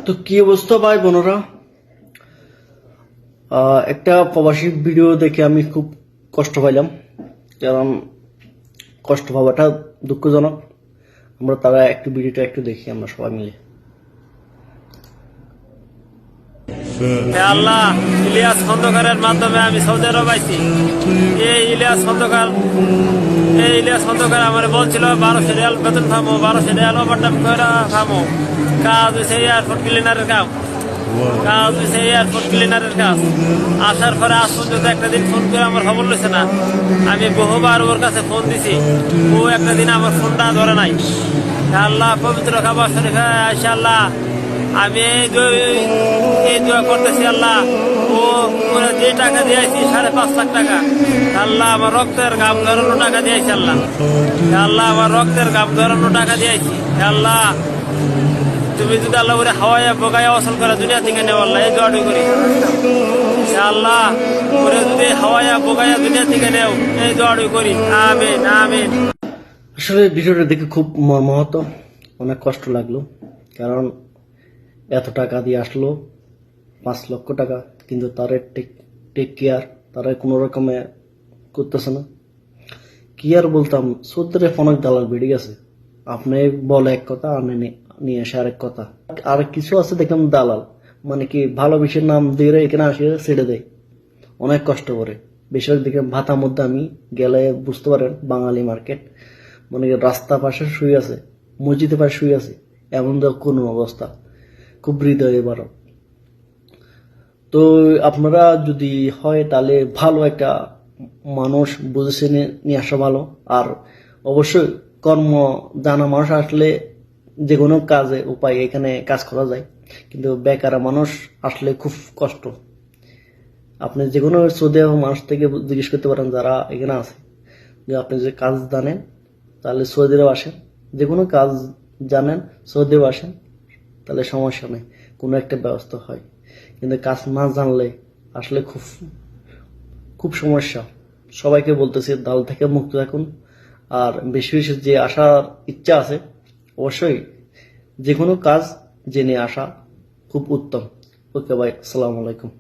তো কি অবস্থা ভাই বোনেরা, একটা প্রবাসী ভিডিও দেখে আমি খুব কষ্ট পাইলাম। কারণ কষ্ট পাওয়াটা দুঃখজনক। আমরা তারা একটু ভিডিওটা একটু দেখি আমরা সবাই মিলে। আল্লাহ, ইলিয়াস খন্দকারের মাধ্যমে আমি সৌদি আরব আইছি। এই ইলিয়াস খন্দকার আমার বলছিল 1200 রিয়াল বেতন খামো, 1200 রিয়াল ওভারটাইম করে খামো। কাজ হয়েছে এয়ারপোর্ট ক্লিনারের কাজ। আসার পরে আজ পর্যন্ত একটা দিন ফোন করে আমার খবর লইছে না। আমি বহুবার ওর কাছে ফোন দিছি, ও একটা দিন আমার ফোনটা ধরে নাই। আল্লাহ, পবিত্র কাবা শরীফে আইসা আল্লাহ আমি এই দোয়া করতেছি। আল্লাহ, ও যে টাকা দিয়েছি 5.5 লাখ টাকা, আল্লাহ আমার রক্তের গাম ধরানো টাকা দিয়েছি। আল্লাহ আমার রক্তের গাম ধরানো টাকা দিয়েছি। আল্লাহ, তুমি যদি আল্লাহ করে হাওয়ায় বোগায় অসল করে দুনিয়া থেকে নেও, আল্লাহ এই দোয়াটি করি। আল্লাহ করে যদি হাওয়ায় বোগায় দুনিয়া থেকে নেও, এই দোয়াটি করি। আমিন আমিন। আসলে ভিডিওটা দেখে খুব মর্মাহত, অনেক কষ্ট লাগলো। কারণ এত টাকা দিয়ে আসলো, 5 লক্ষ টাকা, কিন্তু তারা টেক কেয়ার তারা কোনো রকমে করতেছে না। কি আর বলতাম, সৌদির অনেক দালাল বেড়ে গেছে। আপনি বলে এক কথা, আপনি নিয়ে আসে আরেক কথা। আর কিছু আছে দেখলাম দালাল, মানে কি ভালো বিষয়ের নাম দিয়ে এখানে আসে ছেড়ে দেয়, অনেক কষ্ট করে। বেশিরভাগ দিকে ভাতার মধ্যে আমি গেলে বুঝতে পারেন, বাঙালি মার্কেট, মানে রাস্তা পাশে শুয়ে আছে, মসজিদের পাশে শুয়ে আছে, এমন কোনো অবস্থা, খুব হৃদয়ে বারো। তো আপনারা যদি হয় তাহলে ভালো একটা মানুষ বুঝেছে নিয়ে আসা ভালো। আর অবশ্যই কর্ম জানা মানুষ আসলে যে কোনো কাজে উপায় এখানে কাজ করা যায়, কিন্তু বেকার মানুষ আসলে খুব কষ্ট। আপনি যে কোনো সৌদি আরব মানুষ থেকে জিজ্ঞেস করতে পারেন যারা এখানে আছে, যে আপনি যে কাজ জানেন তাহলে সৌদি আরব আসেন, যে কোনো কাজ জানেন সৌদি আরব আসেন, তাহলে সমস্যা নেই, কোনো একটা ব্যবস্থা হয়। কিন্তু কাজ না জানলে আসলে খুব খুব সমস্যা। সবাইকে বলতেছি, দাল থেকে মুক্ত থাকুন। আর বেশি বেশি যে আসার ইচ্ছা আছে, অবশ্যই যে কোনো কাজ জেনে আসা খুব উত্তম। ওকে ভাই, আসসালামু আলাইকুম।